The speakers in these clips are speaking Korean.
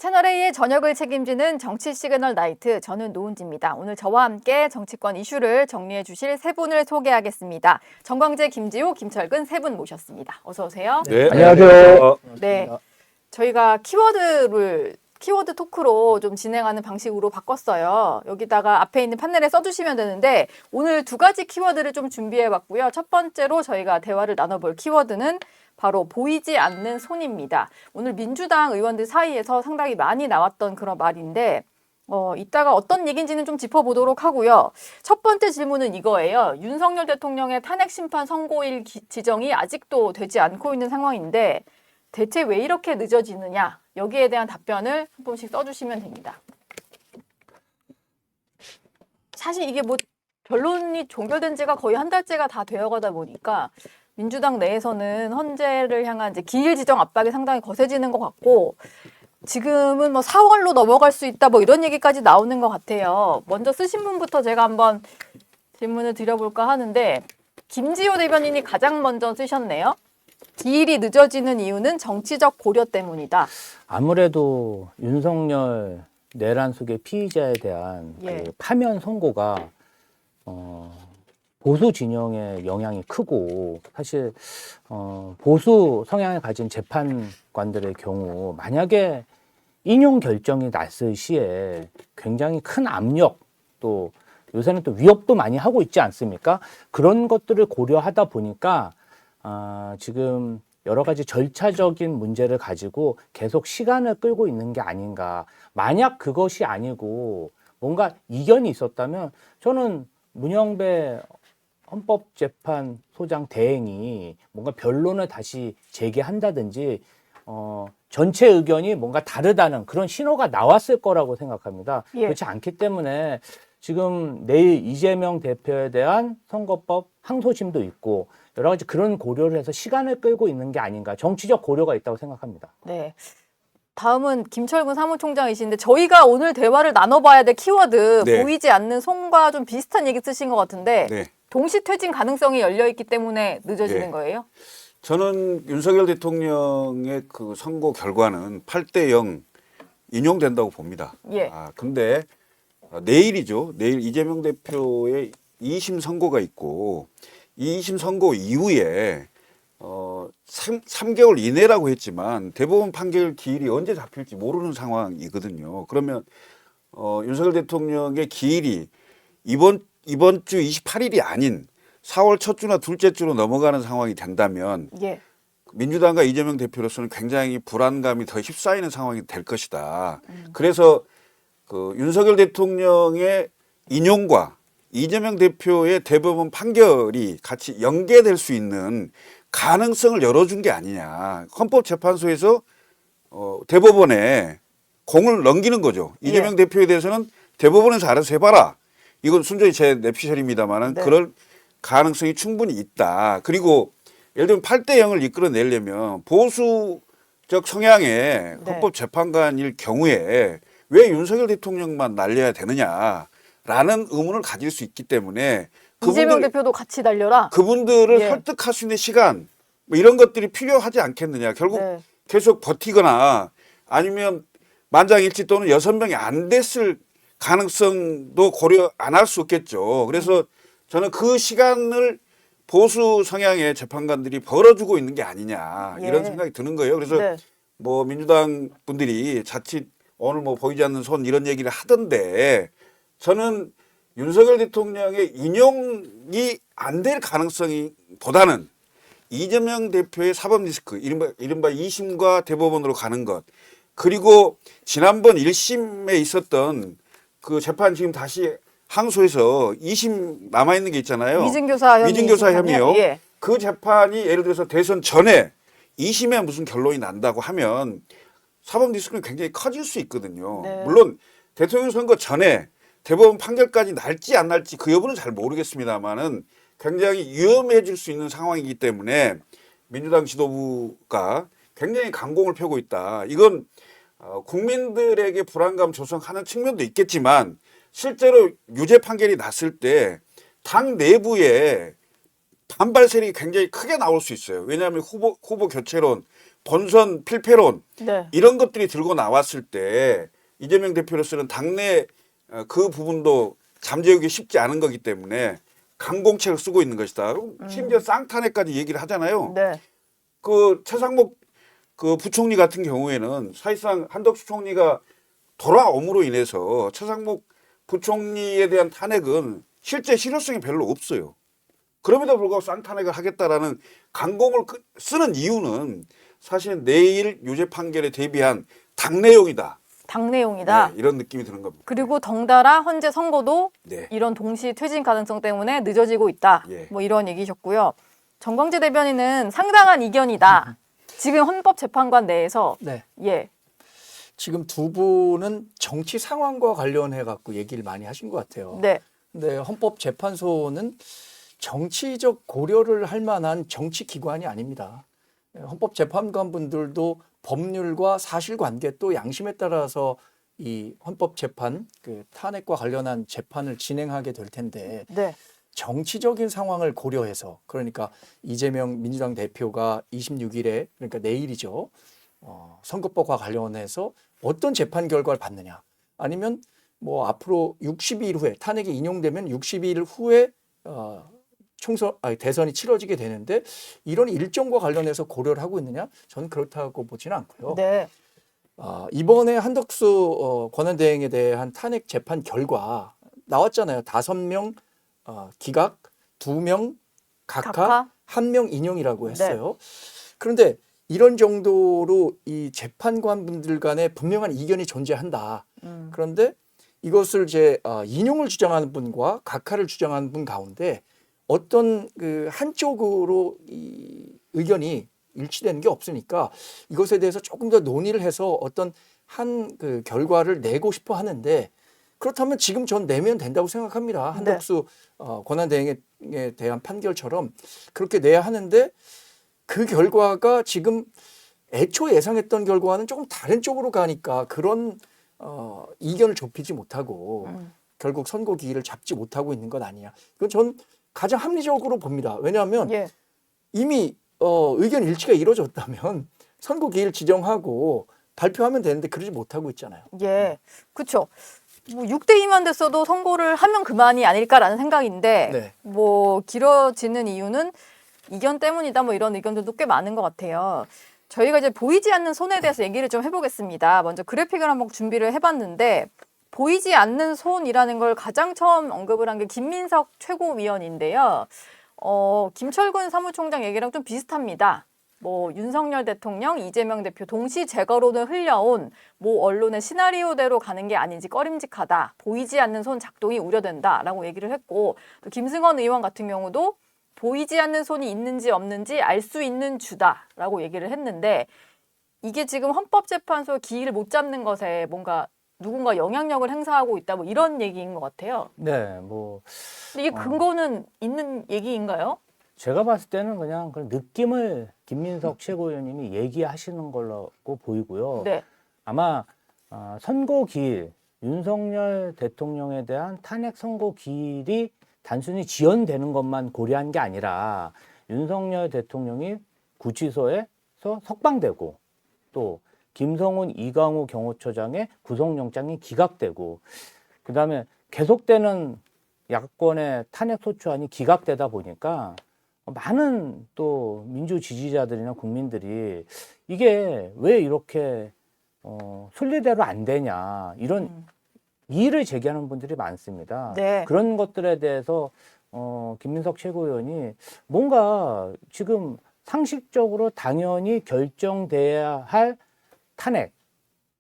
채널A의 저녁을 책임지는 정치 시그널 나이트, 저는 노은지입니다. 오늘 저와 함께 정치권 이슈를 정리해 주실 세 분을 소개하겠습니다. 정광재, 김지호, 김철근 세 분 모셨습니다. 어서 오세요. 네, 안녕하세요. 네, 저희가 키워드 토크로 좀 진행하는 방식으로 바꿨어요. 여기다가 앞에 있는 판넬에 써주시면 되는데 오늘 두 가지 키워드를 좀 준비해봤고요. 첫 번째로 저희가 대화를 나눠볼 키워드는 바로 보이지 않는 손입니다. 오늘 민주당 의원들 사이에서 상당히 많이 나왔던 그런 말인데 이따가 어떤 얘기인지는 좀 짚어보도록 하고요. 첫 번째 질문은 이거예요. 윤석열 대통령의 탄핵심판 선고일 지정이 아직도 되지 않고 있는 상황인데 대체 왜 이렇게 늦어지느냐? 여기에 대한 답변을 한 번씩 써주시면 됩니다. 사실 이게 뭐 결론이 종결된 지가 거의 한 달째가 다 되어가다 보니까 민주당 내에서는 헌재를 향한 이제 기일 지정 압박이 상당히 거세지는 것 같고 지금은 뭐 4월로 넘어갈 수 있다 뭐 이런 얘기까지 나오는 것 같아요. 먼저 쓰신 분부터 제가 한번 질문을 드려볼까 하는데 김지호 대변인이 가장 먼저 쓰셨네요. 기일이 늦어지는 이유는 정치적 고려 때문이다. 아무래도 윤석열 내란 속의 피의자에 대한 그 파면 선고가 보수 진영의 영향이 크고 사실 보수 성향을 가진 재판관들의 경우 만약에 인용 결정이 났을 시에 굉장히 큰 압력 또 요새는 또 위협도 많이 하고 있지 않습니까? 그런 것들을 고려하다 보니까 지금 여러 가지 절차적인 문제를 가지고 계속 시간을 끌고 있는 게 아닌가. 만약 그것이 아니고 뭔가 이견이 있었다면 저는 문영배 헌법재판소장 대행이 뭔가 변론을 다시 재개한다든지 전체 의견이 뭔가 다르다는 그런 신호가 나왔을 거라고 생각합니다. 그렇지 않기 때문에 지금 내일 이재명 대표에 대한 선거법 항소심도 있고 여러 가지 그런 고려를 해서 시간을 끌고 있는 게 아닌가. 정치적 고려가 있다고 생각합니다. 네. 다음은 김철근 사무총장이신데 저희가 오늘 대화를 나눠봐야 될 키워드 보이지 않는 손과 좀 비슷한 얘기 쓰신 것 같은데 동시 퇴진 가능성이 열려있기 때문에 늦어지는 거예요? 저는 윤석열 대통령의 그 선고 결과는 8대0 인용된다고 봅니다. 근데 내일이죠. 내일 이재명 대표의 2심 선고가 있고 2심 선고 이후에 3개월 이내라고 했지만 대법원 판결 기일이 언제 잡힐지 모르는 상황이거든요. 그러면 윤석열 대통령의 기일이 이번 주 28일이 아닌 4월 첫 주나 둘째 주로 넘어가는 상황이 된다면 민주당과 이재명 대표로서는 굉장히 불안감이 더 휩싸이는 상황이 될 것이다. 그래서 그 윤석열 대통령의 인용과 이재명 대표의 대법원 판결이 같이 연계될 수 있는 가능성을 열어준 게 아니냐. 헌법재판소에서 대법원에 공을 넘기는 거죠. 이재명 대표에 대해서는 대법원에서 알아서 해봐라. 이건 순전히 제 내피셜입니다만은 그럴 가능성이 충분히 있다. 그리고 예를 들면 8대0을 이끌어내려면 보수적 성향의 헌법재판관일 경우에 왜 윤석열 대통령만 날려야 되느냐라는 의문을 가질 수 있기 때문에 이재명 대표도 같이 달려라. 그분들을 설득할 수 있는 시간 뭐 이런 것들이 필요하지 않겠느냐. 결국 계속 버티거나 아니면 만장일치 또는 6명이 안 됐을 가능성도 고려 안 할 수 없겠죠. 그래서 저는 그 시간을 보수 성향의 재판관들이 벌어주고 있는 게 아니냐 이런 생각이 드는 거예요. 그래서 뭐 민주당 분들이 자칫 오늘 뭐 보이지 않는 손 이런 얘기를 하던데 저는 윤석열 대통령의 인용이 안 될 가능성이 보다는 이재명 대표의 사법 리스크 이른바 2심과 대법원으로 가는 것 그리고 지난번 1심에 있었던 그 재판 지금 다시 항소해서 2심 남아있는 게 있잖아요. 미증교사 혐의요. 그 재판이 예를 들어서 대선 전에 2심에 무슨 결론이 난다고 하면 사법 리스크는 굉장히 커질 수 있거든요. 물론 대통령 선거 전에 대법원 판결까지 날지 안 날지 그 여부는 잘 모르겠습니다만은 굉장히 위험해질 수 있는 상황이기 때문에 민주당 지도부가 굉장히 강공을 펴고 있다. 이건 국민들에게 불안감 조성하는 측면도 있겠지만 실제로 유죄 판결이 났을 때 당 내부에 반발 세력이 굉장히 크게 나올 수 있어요. 왜냐하면 후보 교체론, 본선 필패론 네. 이런 것들이 들고 나왔을 때 이재명 대표로서는 당내 그 부분도 잠재우기 쉽지 않은 거기 때문에 강공책을 쓰고 있는 것이다. 심지어 쌍탄핵까지 얘기를 하잖아요. 네. 그 최상목 그 부총리 같은 경우에는 사실상 한덕수 총리가 돌아옴으로 인해서 최상목 부총리에 대한 탄핵은 실제 실효성이 별로 없어요. 그럼에도 불구하고 쌍탄핵을 하겠다라는 강공을 쓰는 이유는 사실 내일 유죄 판결에 대비한 당내용이다. 당내용이다. 네, 이런 느낌이 드는 겁니다. 그리고 덩달아 현재 선거도 네. 이런 동시 퇴진 가능성 때문에 늦어지고 있다. 예. 뭐 이런 얘기셨고요. 정광재 대변인은 상당한 이견이다. 지금 헌법재판관 내에서 네. 예. 지금 두 분은 정치 상황과 관련해 갖고 얘기를 많이 하신 것 같아요. 네. 근데 헌법재판소는 정치적 고려를 할 만한 정치 기관이 아닙니다. 헌법재판관 분들도 법률과 사실관계 또 양심에 따라서 이 헌법재판 그 탄핵과 관련한 재판을 진행하게 될 텐데 네. 정치적인 상황을 고려해서 그러니까 이재명 민주당 대표가 26일에 그러니까 내일이죠. 선거법과 관련해서 어떤 재판 결과를 받느냐 아니면 뭐 앞으로 60일 후에 탄핵이 인용되면 60일 후에 대선이 치러지게 되는데 이런 일정과 관련해서 고려를 하고 있느냐? 저는 그렇다고 보지는 않고요. 네. 이번에 한덕수 권한대행에 대한 탄핵 재판 결과 나왔잖아요. 5명 기각, 2명 각하, 1명 인용이라고 했어요. 그런데 이런 정도로 이 재판관 분들 간에 분명한 이견이 존재한다. 그런데 이것을 이제 인용을 주장하는 분과 각하를 주장하는 분 가운데 어떤 그 한쪽으로 이 의견이 일치되는 게 없으니까 이것에 대해서 조금 더 논의를 해서 어떤 한 그 결과를 내고 싶어 하는데 그렇다면 지금 전 내면 된다고 생각합니다. 한덕수 권한대행에 대한 판결처럼 그렇게 내야 하는데 그 결과가 지금 애초에 예상했던 결과와는 조금 다른 쪽으로 가니까 그런 이견을 좁히지 못하고 결국 선고 기일을 잡지 못하고 있는 것 아니냐. 이건 전 가장 합리적으로 봅니다. 왜냐하면 예. 이미 의견 일치가 이루어졌다면 선고 기일 지정하고 발표하면 되는데 그러지 못하고 있잖아요. 예. 그렇죠. 뭐 6대2만 됐어도 선고를 하면 그만이 아닐까라는 생각인데 네. 뭐 길어지는 이유는 이견 때문이다 뭐 이런 의견들도 꽤 많은 것 같아요. 저희가 이제 보이지 않는 손에 대해서 얘기를 좀 해보겠습니다. 먼저 그래픽을 한번 준비를 해봤는데 보이지 않는 손이라는 걸 가장 처음 언급을 한 게 김민석 최고위원인데요. 김철근 사무총장 얘기랑 좀 비슷합니다. 뭐 윤석열 대통령, 이재명 대표 동시 재거론을 흘려온 뭐 언론의 시나리오대로 가는 게 아닌지 꺼림직하다. 보이지 않는 손 작동이 우려된다라고 얘기를 했고 또 김승원 의원 같은 경우도 보이지 않는 손이 있는지 없는지 알 수 있는 주다라고 얘기를 했는데 이게 지금 헌법재판소 기일을 못 잡는 것에 뭔가 누군가 영향력을 행사하고 있다 뭐 이런 얘기인 것 같아요. 네, 뭐 근데 이게 근거는 있는 얘기인가요? 제가 봤을 때는 그냥 그 느낌을 김민석 최고위원님이 얘기하시는 걸로 보이고요. 네. 아마 선고 기일, 윤석열 대통령에 대한 탄핵 선고 기일이 단순히 지연되는 것만 고려한 게 아니라 윤석열 대통령이 구치소에서 석방되고 또 김성훈, 이강우 경호처장의 구속영장이 기각되고 그다음에 계속되는 야권의 탄핵 소추안이 기각되다 보니까 많은 또 민주 지지자들이나 국민들이 이게 왜 이렇게 순리대로 안 되냐 이런 이의를 제기하는 분들이 많습니다. 네. 그런 것들에 대해서 김민석 최고위원이 뭔가 지금 상식적으로 당연히 결정돼야 할 탄핵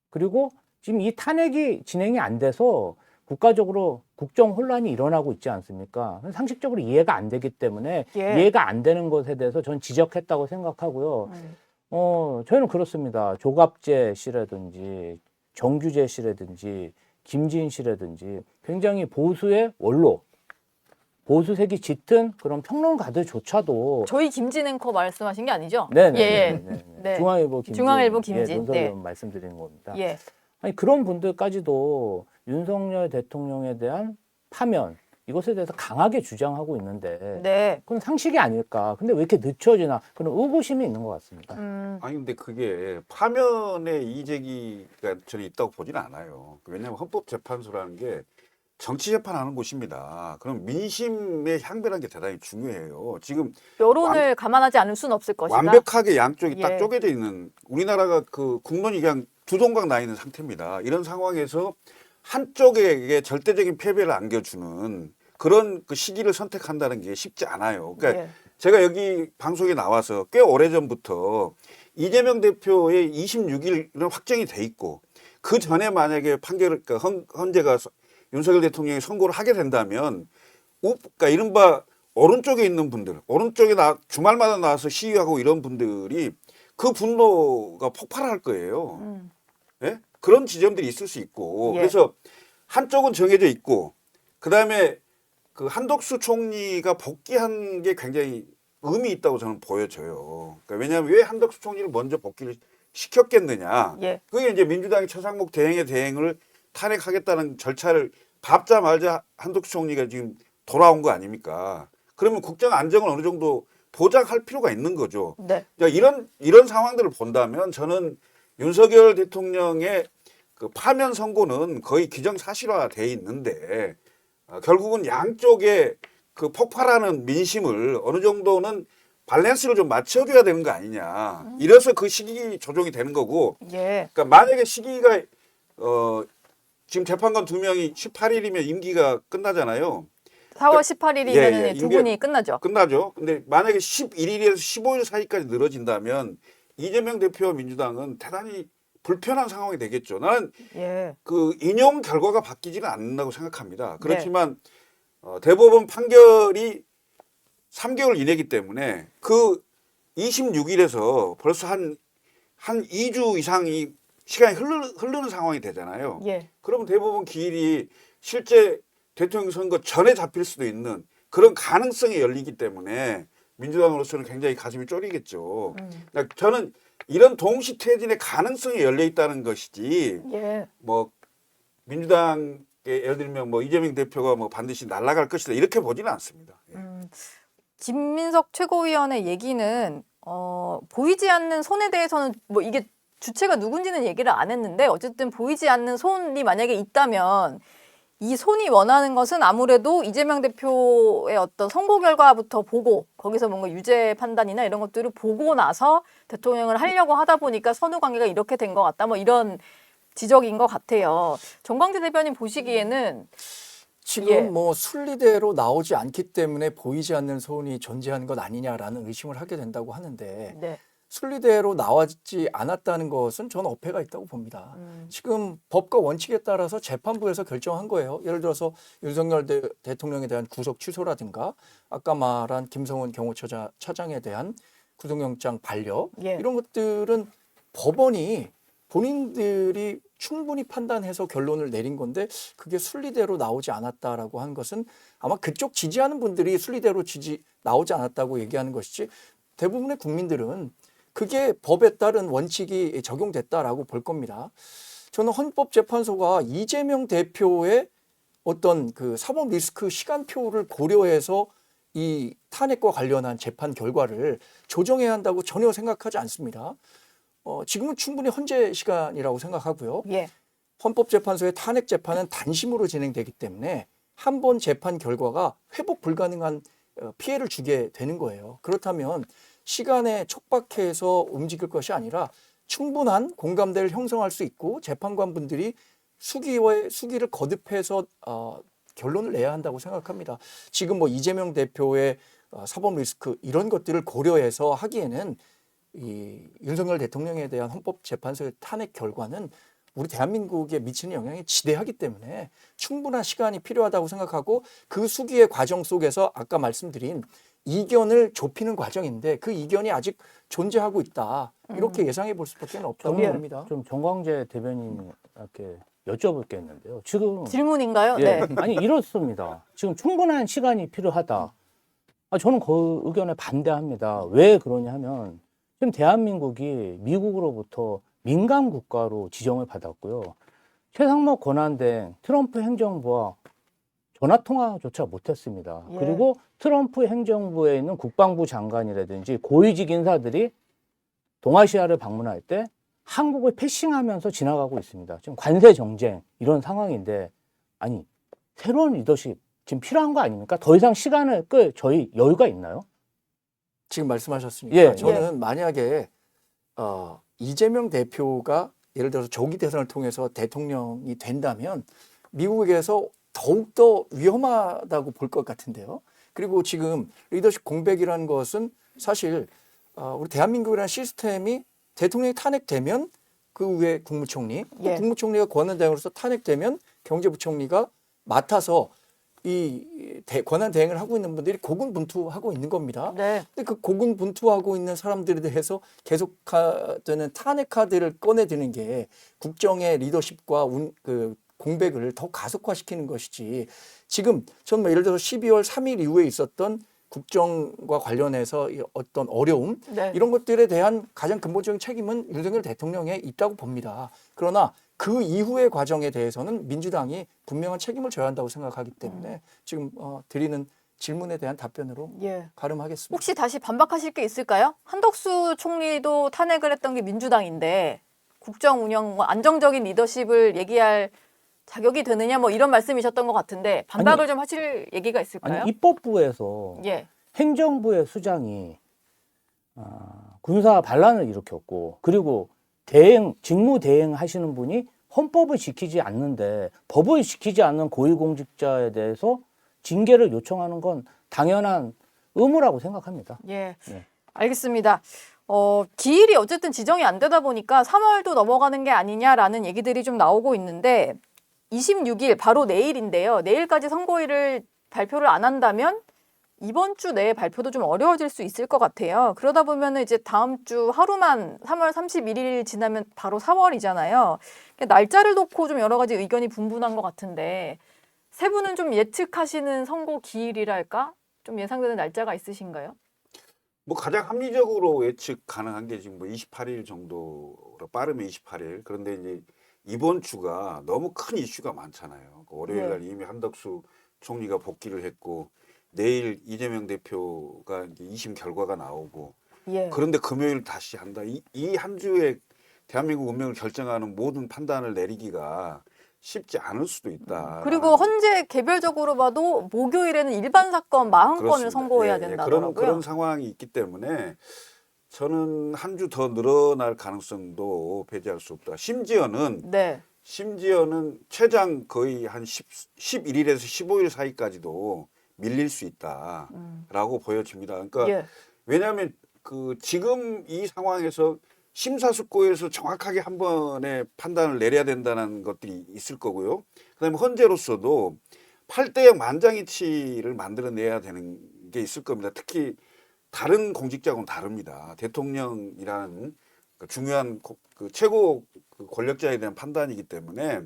그리고 지금 이 탄핵이 진행이 안 돼서 국가적으로 국정 혼란이 일어나고 있지 않습니까? 상식적으로 이해가 안 되기 때문에 예. 이해가 안 되는 것에 대해서 전 지적했다고 생각하고요. 저희는 그렇습니다. 조갑재 씨라든지 정규재 씨라든지 김진 씨라든지 굉장히 보수의 원로, 보수색이 짙은 그런 평론가들조차도 저희 김진 앵커 말씀하신 게 아니죠? 네네. 예. 네. 중앙일보 김진, 중앙일보 김진. 논설위원 네. 말씀드리는 겁니다. 예. 아니 그런 분들까지도 윤석열 대통령에 대한 파면 이것에 대해서 강하게 주장하고 있는데 네. 그건 상식이 아닐까. 근데 왜 이렇게 늦춰지나 그런 의구심이 있는 것 같습니다. 아니 근데 그게 파면의 이의제기가 저는 있다고 보지는 않아요. 왜냐하면 헌법재판소라는 게 정치 재판하는 곳입니다. 그럼 민심의 향배라는 게 대단히 중요해요. 지금 여론을 감안하지 않을 수는 없을 것이다. 완벽하게 양쪽이 딱 예. 쪼개져 있는 우리나라가 그 국론이 그냥 두 동강 나 있는 상태입니다. 이런 상황에서 한쪽에게 절대적인 패배를 안겨주는 그런 그 시기를 선택한다는 게 쉽지 않아요. 그러니까 예. 제가 여기 방송에 나와서 꽤 오래전부터 이재명 대표의 26일은 확정이 돼 있고 그 전에 만약에 판결을 그러니까 헌재가 윤석열 대통령이 선고를 하게 된다면 그러니까 이른바 오른쪽에 있는 분들, 오른쪽에 주말마다 나와서 시위하고 이런 분들이 그 분노가 폭발할 거예요. 예? 그런 지점들이 있을 수 있고 예. 그래서 한쪽은 정해져 있고 그다음에 그 한덕수 총리가 복귀한 게 굉장히 의미 있다고 저는 보여져요. 그러니까 왜냐하면 왜 한덕수 총리를 먼저 복귀를 시켰겠느냐. 예. 그게 이제 민주당이 최상목 대행의 대행을 탄핵하겠다는 절차를 밟자마자 한덕수 총리가 지금 돌아온 거 아닙니까? 그러면 국정 안정을 어느 정도 보장할 필요가 있는 거죠. 네. 그러니까 이런 상황들을 본다면 저는 윤석열 대통령의 그 파면 선고는 거의 기정사실화돼 있는데 결국은 양쪽에 그 폭발하는 민심을 어느 정도는 밸런스를 좀 맞춰줘야 되는 거 아니냐. 이래서 그 시기 조정이 되는 거고. 예. 그러니까 만약에 시기가 지금 재판관 2명이 18일이면 임기가 끝나잖아요. 4월 18일이면 예, 두 분이 끝나죠. 끝나죠. 근데 만약에 11일에서 15일 사이까지 늘어진다면 이재명 대표와 민주당은 대단히 불편한 상황이 되겠죠. 나는 예. 그 인용 결과가 바뀌지는 않는다고 생각합니다. 네. 그렇지만 대법원 판결이 3개월 이내기 때문에 그 26일에서 벌써 한 2주 이상이 시간이 흐르는 상황이 되잖아요. 예. 그러면 대법원 기일이 실제 대통령 선거 전에 잡힐 수도 있는 그런 가능성이 열리기 때문에 민주당으로서는 굉장히 가슴이 쫄이겠죠. 그러니까 저는 이런 동시 퇴진의 가능성이 열려 있다는 것이지 예. 뭐 민주당의 예를 들면 뭐 이재명 대표가 뭐 반드시 날아갈 것이다 이렇게 보지는 않습니다. 예. 김민석 최고위원의 얘기는 보이지 않는 손에 대해서는 뭐 이게 주체가 누군지는 얘기를 안 했는데 어쨌든 보이지 않는 손이 만약에 있다면 이 손이 원하는 것은 아무래도 이재명 대표의 어떤 선고 결과부터 보고 거기서 뭔가 유죄 판단이나 이런 것들을 보고 나서 대통령을 하려고 하다 보니까 선후 관계가 이렇게 된 것 같다. 뭐 이런 지적인 것 같아요. 정광재 대변인 보시기에는 지금 예. 뭐 순리대로 나오지 않기 때문에 보이지 않는 손이 존재하는 것 아니냐라는 의심을 하게 된다고 하는데 네. 순리대로 나왔지 않았다는 것은 저는 어폐가 있다고 봅니다. 지금 법과 원칙에 따라서 재판부에서 결정한 거예요. 예를 들어서 윤석열 대통령에 대한 구속 취소라든가 아까 말한 김성훈 경호처장에 대한 구속영장 반려 예. 이런 것들은 법원이 본인들이 충분히 판단해서 결론을 내린 건데 그게 순리대로 나오지 않았다라고 한 것은 아마 그쪽 지지하는 분들이 순리대로 나오지 않았다고 얘기하는 것이지 대부분의 국민들은 그게 법에 따른 원칙이 적용됐다라고 볼 겁니다. 저는 헌법재판소가 이재명 대표의 어떤 그 사법 리스크 시간표를 고려해서 이 탄핵과 관련한 재판 결과를 조정해야 한다고 전혀 생각하지 않습니다. 지금은 충분히 헌재 시간이라고 생각하고요. 예. 헌법재판소의 탄핵 재판은 단심으로 진행되기 때문에 한 번 재판 결과가 회복 불가능한 피해를 주게 되는 거예요. 그렇다면 시간에 촉박해서 움직일 것이 아니라 충분한 공감대를 형성할 수 있고 재판관분들이 수기를 거듭해서 결론을 내야 한다고 생각합니다. 지금 뭐 이재명 대표의 사법 리스크 이런 것들을 고려해서 하기에는 이 윤석열 대통령에 대한 헌법재판소의 탄핵 결과는 우리 대한민국에 미치는 영향이 지대하기 때문에 충분한 시간이 필요하다고 생각하고 그 수기의 과정 속에서 아까 말씀드린 이견을 좁히는 과정인데 그 이견이 아직 존재하고 있다. 이렇게 예상해 볼 수밖에 없다고 저는 봅니다. 좀 정광재 대변인께 여쭤볼 게 있는데요. 지금 질문인가요? 예, 네. 아니 이렇습니다. 지금 충분한 시간이 필요하다. 저는 그 의견에 반대합니다. 왜 그러냐 하면 지금 대한민국이 미국으로부터 민간 국가로 지정을 받았고요. 최상목 권한대행 트럼프 행정부와 전화 통화조차 못했습니다. 예. 그리고 트럼프 행정부에 있는 국방부 장관이라든지 고위직 인사들이 동아시아를 방문할 때 한국을 패싱하면서 지나가고 있습니다. 지금 관세 정쟁 이런 상황인데 아니 새로운 리더십 지금 필요한 거 아닙니까? 더 이상 시간을 끌 저희 여유가 있나요? 지금 말씀하셨으니까 예. 저는 만약에 이재명 대표가 예를 들어서 조기 대선을 통해서 대통령이 된다면 미국에서 더욱더 위험하다고 볼 것 같은데요. 그리고 지금 리더십 공백이라는 것은 사실 우리 대한민국이라는 시스템이 대통령이 탄핵되면 그 위에 국무총리, 예. 국무총리가 권한대행으로서 탄핵되면 경제부총리가 맡아서 이 권한 대행을 하고 있는 분들이 고군분투하고 있는 겁니다. 네. 근데 그 고군분투하고 있는 사람들에 대해서 계속되는 탄핵 카드를 꺼내드는 게 국정의 리더십과 그 공백을 더 가속화시키는 것이지. 지금 저는 예를 들어서 12월 3일 이후에 있었던 국정과 관련해서 어떤 어려움 네. 이런 것들에 대한 가장 근본적인 책임은 윤석열 대통령에 있다고 봅니다. 그러나 그 이후의 과정에 대해서는 민주당이 분명한 책임을 져야 한다고 생각하기 때문에 지금 드리는 질문에 대한 답변으로 예. 가름하겠습니다. 혹시 다시 반박하실 게 있을까요? 한덕수 총리도 탄핵을 했던 게 민주당인데 국정 운영, 뭐 안정적인 리더십을 얘기할 자격이 되느냐 뭐 이런 말씀이셨던 것 같은데 반박을 좀 하실 얘기가 있을까요? 아니 입법부에서 예. 행정부의 수장이 군사 반란을 일으켰고 그리고 직무 대행하시는 분이 헌법을 지키지 않는데 법을 지키지 않는 고위공직자에 대해서 징계를 요청하는 건 당연한 의무라고 생각합니다. 예. 네. 알겠습니다. 기일이 어쨌든 지정이 안 되다 보니까 3월도 넘어가는 게 아니냐라는 얘기들이 좀 나오고 있는데 26일 바로 내일인데요. 내일까지 선고일을 발표를 안 한다면 이번 주 내에 발표도 좀 어려워질 수 있을 것 같아요. 그러다 보면 이제 다음 주 하루만 3월 31일 지나면 바로 4월이잖아요. 날짜를 놓고 좀 여러 가지 의견이 분분한 것 같은데 세 분은 좀 예측하시는 선고 기일이랄까? 좀 예상되는 날짜가 있으신가요? 뭐 가장 합리적으로 예측 가능한 게 지금 뭐 28일 정도로 빠르면 28일. 그런데 이제 이번 주가 너무 큰 이슈가 많잖아요. 월요일 날 이미 한덕수 총리가 복귀를 했고 내일 이재명 대표가 이제 2심 결과가 나오고 예. 그런데 금요일 다시 한다. 이 한 주에 대한민국 운명을 결정하는 모든 판단을 내리기가 쉽지 않을 수도 있다. 그리고 헌재 개별적으로 봐도 목요일에는 일반 사건 40건을 선고해야 된다더라고요. 그런 상황이 있기 때문에 저는 한 주 더 늘어날 가능성도 배제할 수 없다. 심지어는 최장 거의 한 11일에서 15일 사이까지도 밀릴 수 있다라고 보여집니다. 그러니까 왜냐하면 그 지금 이 상황에서 심사숙고해서 정확하게 한 번에 판단을 내려야 된다는 것들이 있을 거고요. 그다음에 헌재로서도 8대0 만장일치를 만들어내야 되는 게 있을 겁니다. 특히 다른 공직자하고는 다릅니다. 대통령이라는 중요한 그 최고 권력자에 대한 판단이기 때문에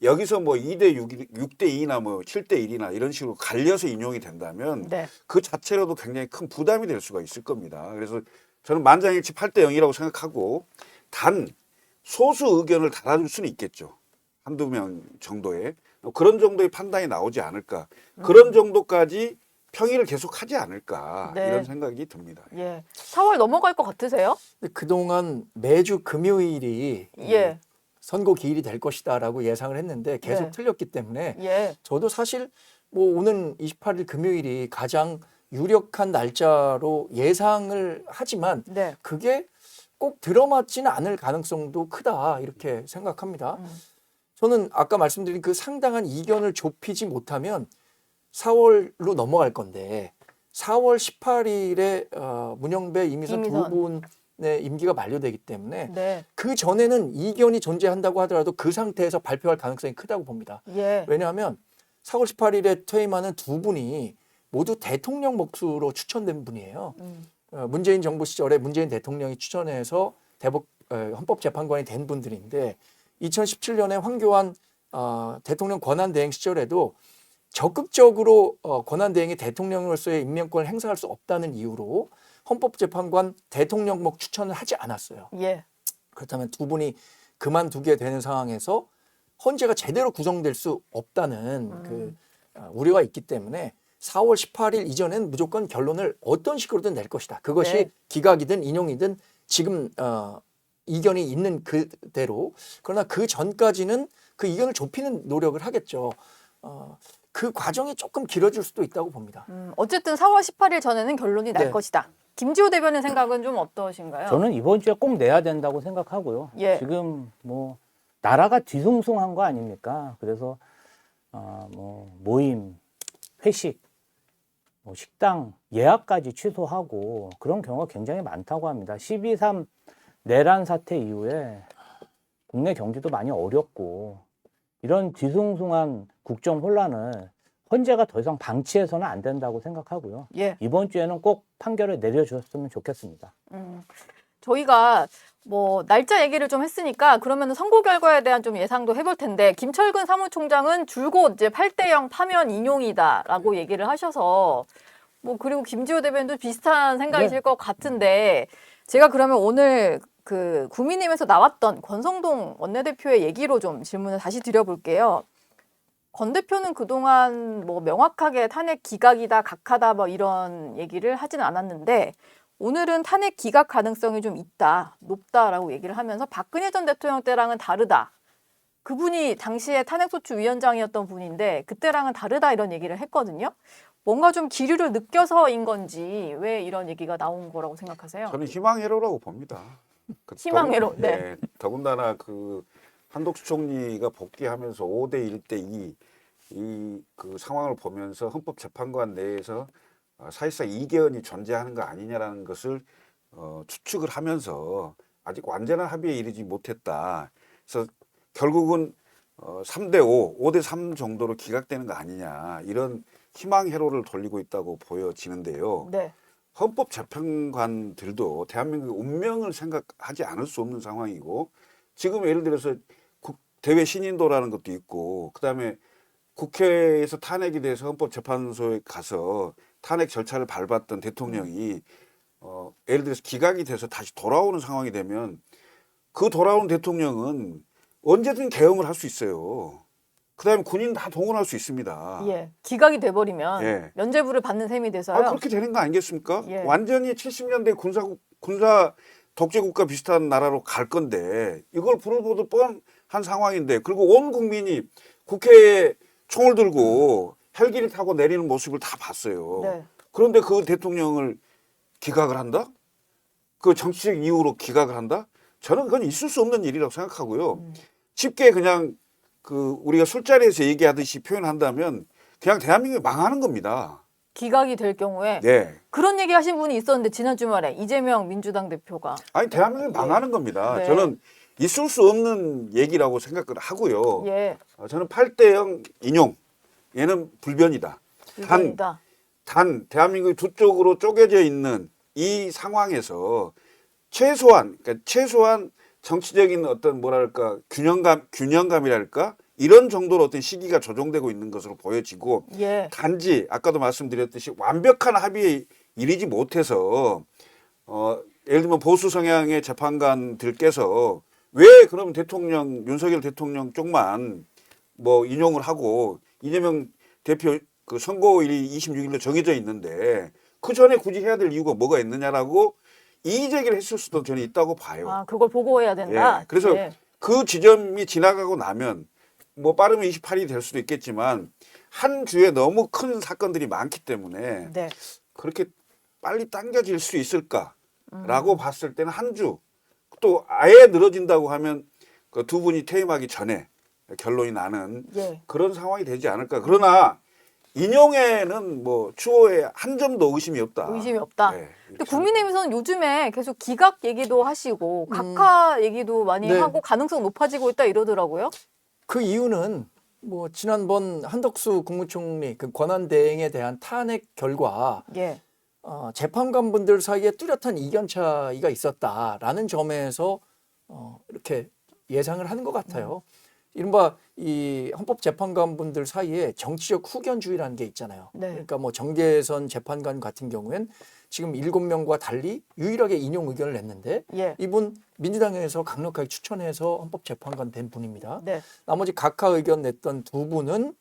여기서 뭐 2대 6대 2나 뭐 7대 1이나 이런 식으로 갈려서 인용이 된다면 그 자체로도 굉장히 큰 부담이 될 수가 있을 겁니다. 그래서 저는 만장일치 8대 0이라고 생각하고 단 소수 의견을 달아줄 수는 있겠죠. 한두 명 정도의 그런 정도의 판단이 나오지 않을까. 그런 정도까지 평의를 계속하지 않을까 이런 생각이 듭니다. 예. 4월 넘어갈 것 같으세요? 그동안 매주 금요일이 선고 기일이 될 것이다라고 예상을 했는데 계속 틀렸기 때문에 저도 사실 뭐 오는 28일 금요일이 가장 유력한 날짜로 예상을 하지만 그게 꼭 들어맞지는 않을 가능성도 크다 이렇게 생각합니다. 저는 아까 말씀드린 그 상당한 이견을 좁히지 못하면 4월로 넘어갈 건데 4월 18일에 문영배, 이미선 두 분의 임기가 만료되기 때문에 그 전에는 이견이 존재한다고 하더라도 그 상태에서 발표할 가능성이 크다고 봅니다. 왜냐하면 4월 18일에 퇴임하는 두 분이 모두 대통령 몫으로 추천된 분이에요. 문재인 정부 시절에 문재인 대통령이 추천해서 헌법재판관이 된 분들인데 2017년에 황교안 대통령 권한대행 시절에도 적극적으로 권한대행이 대통령으로서의 임명권을 행사할 수 없다는 이유로 헌법재판관 대통령 목 추천을 하지 않았어요. 그렇다면 두 분이 그만두게 되는 상황에서 헌재가 제대로 구성될 수 없다는 그 우려가 있기 때문에 4월 18일 이전엔 무조건 결론을 어떤 식으로든 낼 것이다. 그것이 네. 기각이든 인용이든 지금 이견이 있는 그대로. 그러나 그 전까지는 그 이견을 좁히는 노력을 하겠죠. 그 과정이 조금 길어질 수도 있다고 봅니다. 어쨌든 4월 18일 전에는 결론이 날 네. 것이다. 김지호 대변인 생각은 좀 어떠신가요? 저는 이번 주에 꼭 내야 된다고 생각하고요. 예. 지금 뭐 나라가 뒤숭숭한 거 아닙니까? 그래서 뭐 모임, 회식, 뭐 식당 예약까지 취소하고 그런 경우가 굉장히 많다고 합니다. 12.3 내란 사태 이후에 국내 경제도 많이 어렵고 이런 뒤숭숭한 국정 혼란을 헌재가 더 이상 방치해서는 안 된다고 생각하고요. 예. 이번 주에는 꼭 판결을 내려주셨으면 좋겠습니다. 저희가 뭐 날짜 얘기를 좀 했으니까 그러면 선고 결과에 대한 좀 예상도 해볼 텐데 김철근 사무총장은 줄곧 이제 8대0 파면 인용이다라고 얘기를 하셔서 뭐 그리고 김지호 대변인도 비슷한 생각이실 네. 것 같은데 제가 그러면 오늘 그 국민의힘에서 나왔던 권성동 원내대표의 얘기로 좀 질문을 다시 드려볼게요. 권 대표는 그동안 뭐 명확하게 탄핵 기각이다, 각하다 뭐 이런 얘기를 하지는 않았는데 오늘은 탄핵 기각 가능성이 좀 있다, 높다라고 얘기를 하면서 박근혜 전 대통령 때랑은 다르다. 그분이 당시에 탄핵소추위원장이었던 분인데 그때랑은 다르다 이런 얘기를 했거든요. 뭔가 좀 기류를 느껴서인 건지 왜 이런 얘기가 나온 거라고 생각하세요? 저는 희망회로라고 봅니다. 희망회로, 네. 더군다나 그 한덕수 총리가 복귀하면서 5대 1대 2 그 상황을 보면서 헌법재판관 내에서 사실상 이견이 존재하는 거 아니냐라는 것을 추측을 하면서 아직 완전한 합의에 이르지 못했다. 그래서 결국은 3대 5, 5대 3 정도로 기각되는 거 아니냐 이런 희망 회로를 돌리고 있다고 보여지는데요. 네. 헌법재판관들도 대한민국의 운명을 생각하지 않을 수 없는 상황이고 지금 예를 들어서 대외 신인도라는 것도 있고 그다음에 국회에서 탄핵이 돼서 헌법재판소에 가서 탄핵 절차를 밟았던 대통령이 예를 들어서 기각이 돼서 다시 돌아오는 상황이 되면 그 돌아온 대통령은 언제든 계엄을 할 수 있어요. 그다음에 군인 다 동원할 수 있습니다. 예. 기각이 돼버리면 예. 면죄부를 받는 셈이 돼서요. 그렇게 되는 거 아니겠습니까? 예. 완전히 70년대 군사 독재국가 비슷한 나라로 갈 건데 이걸 불어보도 뻔한 상황인데 그리고 온 국민이 국회에 총을 들고 헬기를 타고 내리는 모습을 다 봤어요. 네. 그런데 그 대통령을 기각을 한다? 그 정치적 이유로 기각을 한다? 저는 그건 있을 수 없는 일이라고 생각하고요. 쉽게 그냥 그 우리가 술자리에서 얘기하듯이 표현한다면 그냥 대한민국이 망하는 겁니다. 기각이 될 경우에 네. 그런 얘기 하신 분이 있었는데 지난 주말에 이재명 민주당 대표가 아니 대한민국이 망하는 겁니다. 네. 저는 있을 수 없는 얘기라고 생각을 하고요. 예. 저는 8대0 인용 얘는 불변이다. 불변이다. 단 대한민국이 두 쪽으로 쪼개져 있는 이 상황에서 최소한 정치적인 어떤 뭐랄까 균형감이랄까 이런 정도로 어떤 시기가 조정되고 있는 것으로 보여지고 예. 단지 아까도 말씀드렸듯이 완벽한 합의에 이르지 못해서 예를 들면 보수 성향의 재판관들께서 왜 그럼 윤석열 대통령 쪽만 뭐 인용을 하고 이재명 대표 그 선고일이 26일로 정해져 있는데 그 전에 굳이 해야 될 이유가 뭐가 있느냐라고 이의 제기를 했을 수도 저는 있다고 봐요. 아, 그걸 보고해야 된다. 예. 그래서 예. 그 지점이 지나가고 나면 뭐 빠르면 28일이 될 수도 있겠지만 한 주에 너무 큰 사건들이 많기 때문에 네. 그렇게 빨리 당겨질 수 있을까라고 봤을 때는 한 주 또 아예 늘어진다고 하면 그 두 분이 퇴임하기 전에 결론이 나는 예. 그런 상황이 되지 않을까. 그러나 인용에는 뭐 추호에 한 점도 의심이 없다. 의심이 없다. 네, 근데 국민의힘에서는 요즘에 계속 기각 얘기도 하시고 각하 얘기도 많이 네. 하고 가능성 높아지고 있다 이러더라고요. 그 이유는 뭐 지난번 한덕수 국무총리 그 권한대행에 대한 탄핵 결과 예. 재판관분들 사이에 뚜렷한 이견 차이가 있었다라는 점에서 이렇게 예상을 하는 것 같아요. 이른바 이 헌법재판관분들 사이에 정치적 후견주의라는 게 있잖아요. 네. 그러니까 뭐 정계선 재판관 같은 경우엔 지금 7명과 달리 유일하게 인용 의견을 냈는데 예. 이분 민주당에서 강력하게 추천해서 헌법재판관 된 분입니다. 네. 나머지 각하 의견 냈던 두 분은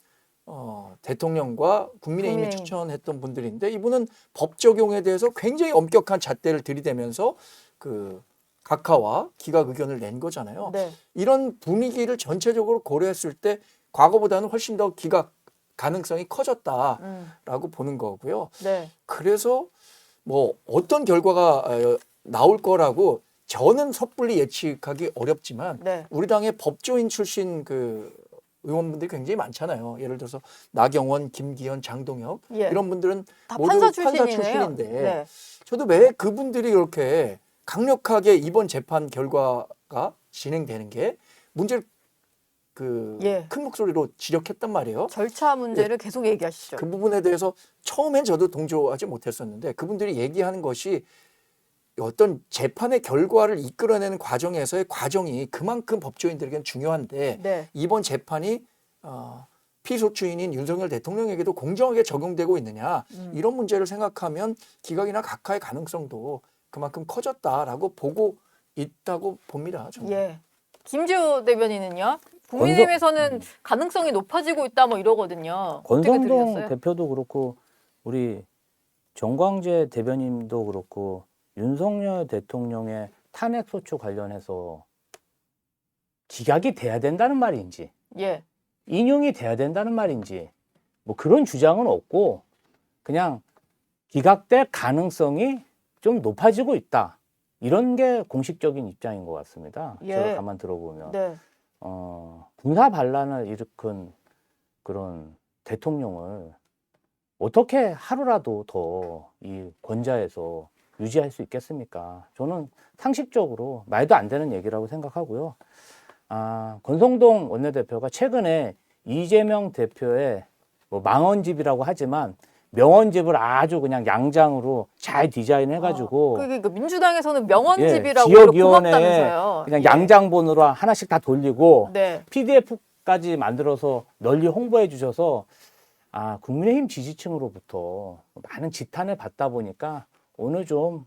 대통령과 국민의힘이 국민의힘. 추천했던 분들인데 이분은 법 적용에 대해서 굉장히 엄격한 잣대를 들이대면서 그 각하와 기각 의견을 낸 거잖아요. 네. 이런 분위기를 전체적으로 고려했을 때 과거보다는 훨씬 더 기각 가능성이 커졌다라고 보는 거고요. 네. 그래서 뭐 어떤 결과가 나올 거라고 저는 섣불리 예측하기 어렵지만 네. 우리 당의 법조인 출신 그 의원분들이 굉장히 많잖아요. 예를 들어서 나경원, 김기현, 장동혁 예. 이런 분들은 다 모두 판사 판사 출신이네요. 출신인데 네. 저도 왜 그분들이 이렇게 강력하게 이번 재판 결과가 진행되는 게 문제를 그 예. 큰 목소리로 지적했단 말이에요. 절차 문제를 계속 얘기하시죠. 그 부분에 대해서 처음엔 저도 동조하지 못했었는데 그분들이 얘기하는 것이 어떤 재판의 결과를 이끌어내는 과정에서의 과정이 그만큼 법조인들에게는 중요한데 네. 이번 재판이 피소추인인 윤석열 대통령에게도 공정하게 적용되고 있느냐 이런 문제를 생각하면 기각이나 각하의 가능성도 그만큼 커졌다라고 보고 있다고 봅니다. 저는. 예. 김지호 대변인은요? 국민의힘에서는 가능성이 높아지고 있다 뭐 이러거든요. 어떻게 권성동 들으셨어요? 대표도 그렇고 우리 정광재 대변인도 그렇고 윤석열 대통령의 탄핵 소추 관련해서 기각이 돼야 된다는 말인지 예. 인용이 돼야 된다는 말인지 뭐 그런 주장은 없고 그냥 기각될 가능성이 좀 높아지고 있다. 이런 게 공식적인 입장인 것 같습니다. 예. 제가 가만 들어보면 네. 군사 반란을 일으킨 그런 대통령을 어떻게 하루라도 더 이 권좌에서 유지할 수 있겠습니까? 저는 상식적으로 말도 안 되는 얘기라고 생각하고요. 권성동 원내대표가 최근에 이재명 대표의 뭐 망언집이라고 하지만 명언집을 아주 그냥 양장으로 잘 디자인해가지고 그게 그 민주당에서는 명언집이라고 지역위원회에 고맙다면서요. 그냥 예. 양장본으로 하나씩 다 돌리고 네. PDF까지 만들어서 널리 홍보해 주셔서 국민의힘 지지층으로부터 많은 지탄을 받다 보니까 오늘 좀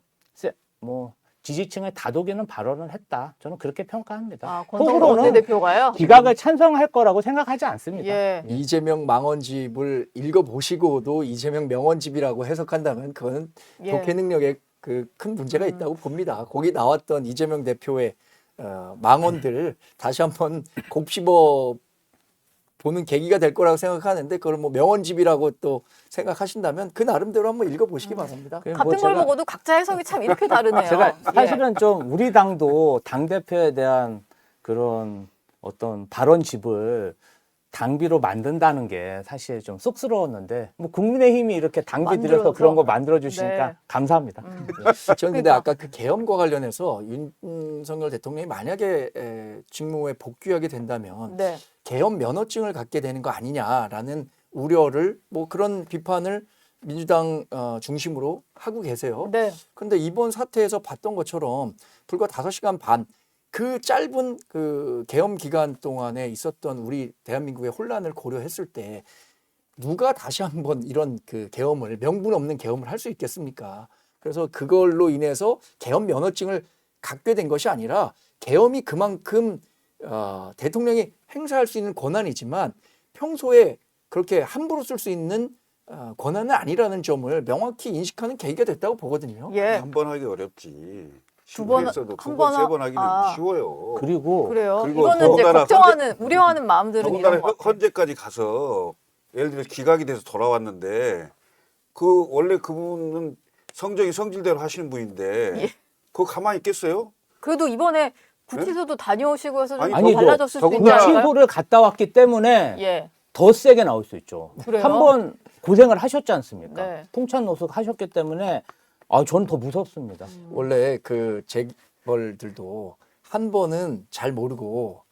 지지층을 다독이는 발언을 했다. 저는 그렇게 평가합니다. 권성동 속으로는 원내대표가요? 기각을 찬성할 거라고 생각하지 않습니다. 예. 이재명 망언집을 읽어보시고도 이재명 명언집이라고 해석한다면 그거는 예. 독해 능력에 그 큰 문제가 있다고 봅니다. 거기 나왔던 이재명 대표의 망언들을 다시 한번 곱씹어 보는 계기가 될 거라고 생각하는데 그걸 뭐 명언집이라고 또 생각하신다면 그 나름대로 한번 읽어보시기 바랍니다. 같은 걸 보고도 각자 해석이 참 이렇게 다르네요. 제가 예. 사실은 좀 우리 당도 당대표에 대한 그런 어떤 발언집을 당비로 만든다는 게 사실 좀 쑥스러웠는데 뭐 국민의힘이 이렇게 당비 들여서 만들어서. 그런 거 만들어 주시니까 네. 감사합니다. 저는 근데 그러니까. 아까 그 계엄과 관련해서 윤석열 대통령이 만약에 직무에 복귀하게 된다면 네. 계엄 면허증을 갖게 되는 거 아니냐라는 우려를 뭐 그런 비판을 민주당 중심으로 하고 계세요. 네. 그런데 이번 사태에서 봤던 것처럼 불과 5시간 반 그 짧은 그 계엄 기간 동안에 있었던 우리 대한민국의 혼란을 고려했을 때 누가 다시 한번 이런 그 계엄을 명분 없는 계엄을 할 수 있겠습니까? 그래서 그걸로 인해서 계엄 면허증을 갖게 된 것이 아니라 계엄이 그만큼 대통령이 행사할 수 있는 권한이지만 평소에 그렇게 함부로 쓸 수 있는 권한은 아니라는 점을 명확히 인식하는 계기가 됐다고 보거든요. 예. 한 번 하기 어렵지. 두 번, 시국에서도 한 두 번, 번 세 번 하기는 아. 쉬워요. 그리고 그래요. 그리고 이거는 이제 더군다나 걱정하는, 우려하는 마음들은 더군다나 이런 것 같아요. 헌재까지 가서 예를 들어 기각이 돼서 돌아왔는데 그 원래 그분은 성정이 성질대로 하시는 분인데 예. 그거 가만히 있겠어요? 그래도 이번에 구치소도 다녀오시고 해서 좀 아니, 더 아니죠. 달라졌을 수도 있지 더군다나 않을까요? 구치소를 갔다 왔기 때문에 예. 더 세게 나올 수 있죠. 그래요? 한 번 고생을 하셨지 않습니까? 네. 통찬 노숙 하셨기 때문에 저는 더 무섭습니다. 원래 그 재벌들도 한 번은 잘 모르고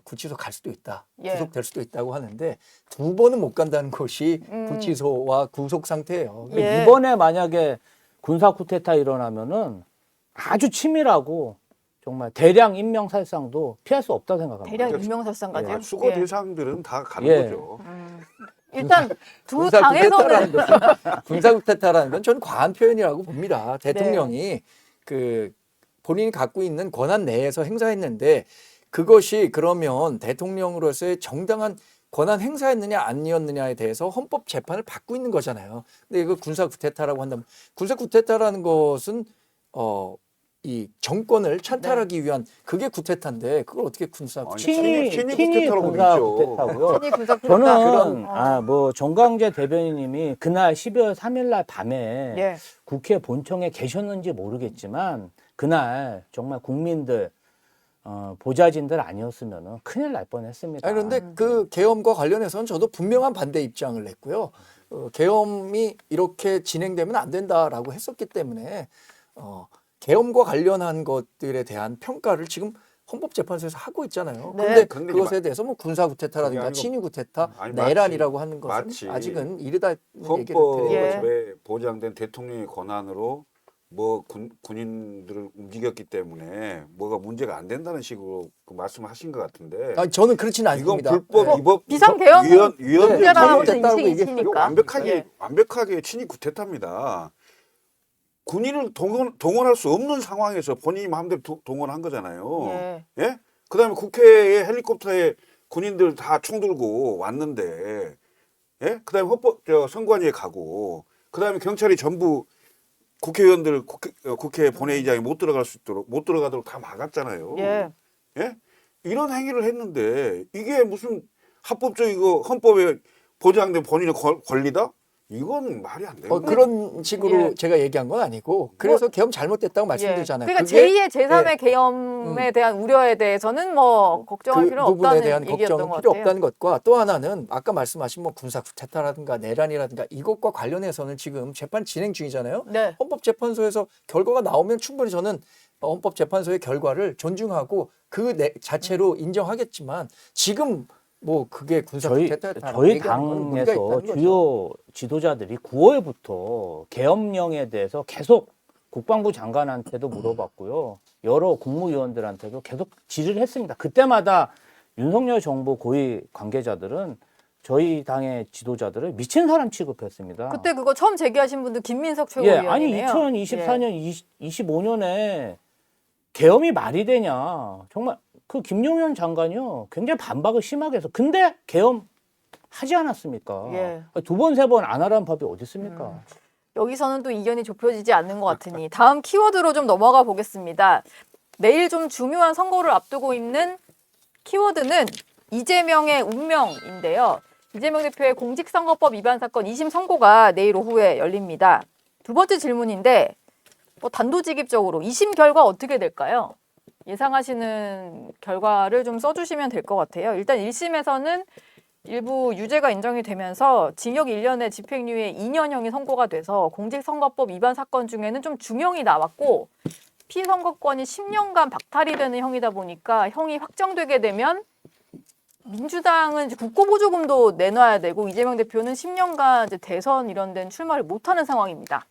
구치소 갈 수도 있다, 예. 구속될 수도 있다고 하는데 두 번은 못 간다는 것이 구치소와 구속 상태예요. 예. 이번에 만약에 군사 쿠데타 일어나면은 아주 치밀하고 정말 대량 인명살상도 피할 수 없다고 생각합니다. 대량 인명살상까지요? 아, 수거 예. 대상들은 다 가는 예. 거죠. 일단 두 군사 당에서는 군사 쿠데타라는 건 저는 과한 표현이라고 봅니다. 대통령이 그 본인이 갖고 있는 권한 내에서 행사했는데 그것이 그러면 대통령으로서의 정당한 권한 행사했느냐 아니었느냐에 대해서 헌법 재판을 받고 있는 거잖아요. 근데 이거 군사 구테타라고 한다면 군사 구테타라는 것은 이 정권을 찬탈하기 위한 그게 구테타인데 그걸 어떻게 군사 아니, 구테타? 친위 친위 구테타라고 군사 그러죠. 구테타고요. 친위 군사 쿠데타. 저는 뭐 정광재 대변인님이 그날 12월 3일 날 밤에 예. 국회 본청에 계셨는지 모르겠지만 그날 정말 국민들 보좌진들 아니었으면 큰일 날 뻔했습니다. 아니 그런데 그 계엄과 관련해서는 저도 분명한 반대 입장을 냈고요. 계엄이 이렇게 진행되면 안 된다라고 했었기 때문에 계엄과 관련한 것들에 대한 평가를 지금 헌법재판소에서 하고 있잖아요. 네. 그런데 근데 그것에 대해서 뭐 군사 구테타라든가 아니고, 친위 구테타, 아니, 내란이라고 하는 것은 마치 아직은 이르다 얘기를 헌법에 드려요. 예. 보장된 대통령의 권한으로 뭐 군인들을 움직였기 때문에 뭐가 문제가 안 된다는 식으로 그 말씀하신 것 같은데 아니, 저는 그렇지는 이건 않습니다. 불법 네. 위법 비상계엄은 위헌 문제라고 네. 인식이 이게 이거 있으니까. 완벽하게 예. 친위 구테타입니다. 군인을 동원할 수 없는 상황에서 본인이 마음대로 동원한 거잖아요. 예. 예? 그다음에 국회에 헬리콥터에 군인들 다 총 들고 왔는데, 예? 그다음에 선관위에 가고, 그다음에 경찰이 전부 국회의원들 국회 본회의장에 못 들어가도록 다 막았잖아요. 예. 예? 이런 행위를 했는데 이게 무슨 합법적이고 헌법에 보장된 본인의 권리다? 이건 말이 안 돼요. 그런 식으로 예. 제가 얘기한 건 아니고 그래서 계엄 잘못됐다고 예. 말씀드리잖아요. 그러니까 그게 제2의 제3의 계엄에 대한 우려에 대해서는 뭐 걱정할 그 필요 부분에 없다는 대한 얘기였던 걱정은 것 필요 같아요. 없다는 것과 또 하나는 아까 말씀하신 뭐 군사 구테타라든가 내란이라든가 이것과 관련해서는 지금 재판 진행 중이잖아요. 네. 헌법재판소에서 결과가 나오면 충분히 저는 헌법재판소의 결과를 존중하고 그 자체로 인정하겠지만 지금 뭐 그게 군사 구테타다 저희 당에서 주요 지도자들이 9월부터 계엄령에 대해서 계속 국방부 장관한테도 물어봤고요. 여러 국무위원들한테도 계속 질의를 했습니다. 그때마다 윤석열 정부 고위 관계자들은 저희 당의 지도자들을 미친 사람 취급했습니다. 그때 그거 처음 제기하신 분도 김민석 예, 최고위원이네요. 아니 2024년, 25년에 계엄이 말이 되냐. 정말 그 김용현 장관이요. 굉장히 반박을 심하게 해서 근데 계엄 하지 않았습니까? 예. 두 번, 세 번 안 하라는 법이 어디 있습니까? 여기서는 또 이견이 좁혀지지 않는 것 같으니 다음 키워드로 좀 넘어가 보겠습니다. 내일 좀 중요한 선거를 앞두고 있는 키워드는 이재명의 운명인데요. 이재명 대표의 공직선거법 위반 사건 2심 선고가 내일 오후에 열립니다. 두 번째 질문인데 단도직입적으로 2심 결과 어떻게 될까요? 예상하시는 결과를 좀 써주시면 될 것 같아요. 일단 1심에서는 일부 유죄가 인정이 되면서 징역 1년에 집행유예 2년형이 선고가 돼서 공직선거법 위반 사건 중에는 좀 중형이 나왔고 피선거권이 10년간 박탈이 되는 형이다 보니까 형이 확정되게 되면 민주당은 이제 국고보조금도 내놔야 되고 이재명 대표는 10년간 이제 대선 이런 데는 출마를 못하는 상황입니다.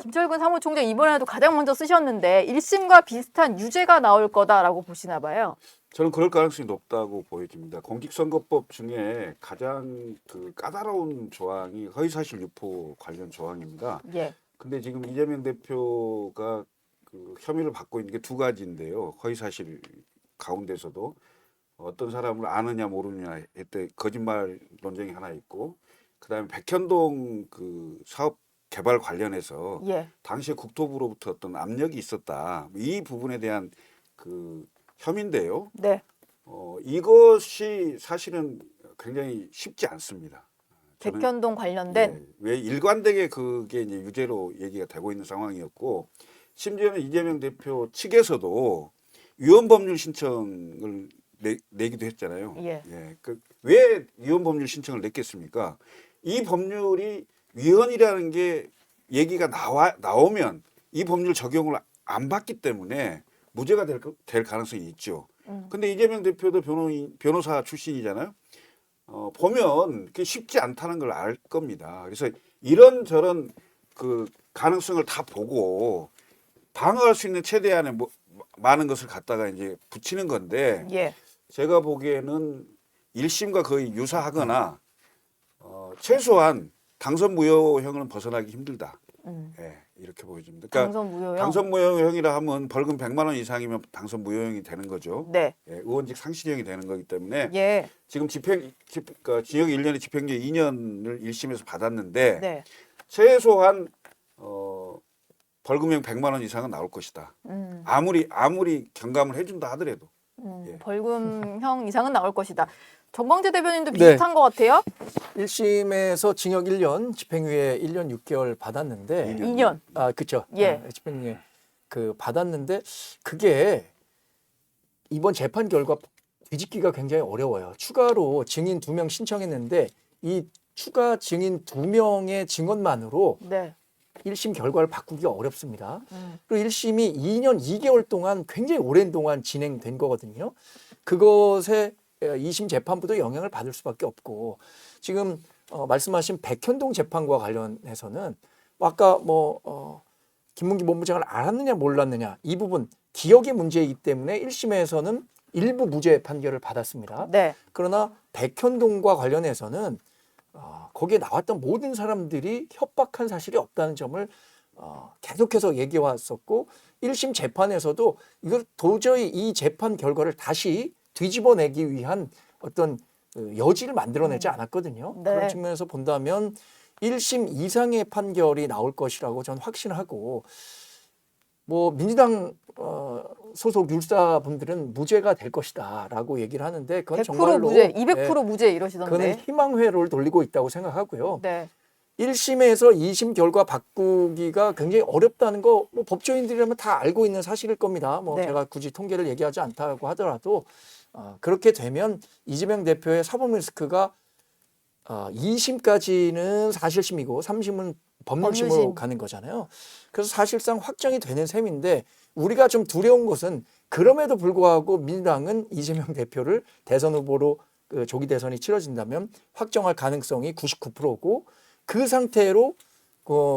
김철근 사무총장 이번에도 가장 먼저 쓰셨는데 1심과 비슷한 유죄가 나올 거다라고 보시나 봐요. 저는 그럴 가능성이 높다고 보여집니다. 공직선거법 중에 가장 그 까다로운 조항이 허위사실 유포 관련 조항입니다. 예. 근데 지금 이재명 대표가 그 혐의를 받고 있는 게 두 가지인데요. 허위사실 가운데서도 어떤 사람을 아느냐 모르느냐 했대 거짓말 논쟁이 하나 있고, 그다음에 백현동 그 사업 개발 관련해서 예. 당시에 국토부로부터 어떤 압력이 있었다. 이 부분에 대한 그 혐의인데요. 네. 이것이 사실은 굉장히 쉽지 않습니다. 저는, 백현동 관련된 예, 왜 일관되게 그게 이제 유죄로 얘기가 되고 있는 상황이었고, 심지어는 이재명 대표 측에서도 위헌법률 신청을 내기도 했잖아요. 예. 왜 위헌법률 신청을 냈겠습니까? 이 법률이 위헌이라는 게 얘기가 나오면 이 법률 적용을 안 받기 때문에 무죄가 될 가능성이 있죠. 근데 이재명 대표도 변호사 출신이잖아요. 보면 그게 쉽지 않다는 걸 알 겁니다. 그래서 이런저런 그 가능성을 다 보고 방어할 수 있는 최대한의 많은 것을 갖다가 이제 붙이는 건데, 예. 제가 보기에는 1심과 거의 유사하거나 최소한 당선 무효형은 벗어나기 힘들다. 예, 이렇게 보여집니다. 그러니까 당선 무효형. 당선 무효형이라 하면 벌금 100만 원 이상이면 당선 무효형이 되는 거죠. 네. 예, 의원직 상실형이 되는 거기 때문에 예. 지금 그러니까 징역 1년에 집행유예 2년을 1심에서 받았는데 네. 최소한 벌금형 100만 원 이상은 나올 것이다. 음. 아무리 경감을 해준다 하더라도. 예. 벌금형 이상은 나올 것이다. 정광재 대변인도 네. 비슷한 것 같아요. 1심에서 징역 1년, 집행유예 1년 6개월 받았는데 2년. 아, 그렇죠. 예. 집행유예 그 받았는데 그게 이번 재판 결과 뒤집기가 굉장히 어려워요. 추가로 증인 2명 신청했는데 이 추가 증인 2명의 증언만으로 네. 1심 결과를 바꾸기가 어렵습니다. 그리고 1심이 2년 2개월 동안 굉장히 오랜 동안 진행된 거거든요. 그것에 2심 재판부도 영향을 받을 수밖에 없고 지금 말씀하신 백현동 재판과 관련해서는 아까 김문기 본부장을 알았느냐 몰랐느냐 이 부분 기억의 문제이기 때문에 1심에서는 일부 무죄 판결을 받았습니다. 네. 그러나 백현동과 관련해서는 거기에 나왔던 모든 사람들이 협박한 사실이 없다는 점을 계속해서 얘기해 왔었고 1심 재판에서도 이걸 도저히 이 재판 결과를 다시 뒤집어내기 위한 어떤 여지를 만들어내지 않았거든요. 네. 그런 측면에서 본다면 1심 이상의 판결이 나올 것이라고 저는 확신하고 민주당 소속 율사분들은 무죄가 될 것이다라고 얘기를 하는데 그건 100% 정말로 무죄, 200% 무죄 그는 이러시던데. 희망회로를 돌리고 있다고 생각하고요. 네. 1심에서 2심 결과 바꾸기가 굉장히 어렵다는 거 법조인들이라면 다 알고 있는 사실일 겁니다. 네. 제가 굳이 통계를 얘기하지 않다고 하더라도 그렇게 되면 이재명 대표의 사법 리스크가 2심까지는 사실심이고 3심은 법률심으로 법률심. 가는 거잖아요. 그래서 사실상 확정이 되는 셈인데 우리가 좀 두려운 것은 그럼에도 불구하고 민주당은 이재명 대표를 대선 후보로 조기 대선이 치러진다면 확정할 가능성이 99%고 그 상태로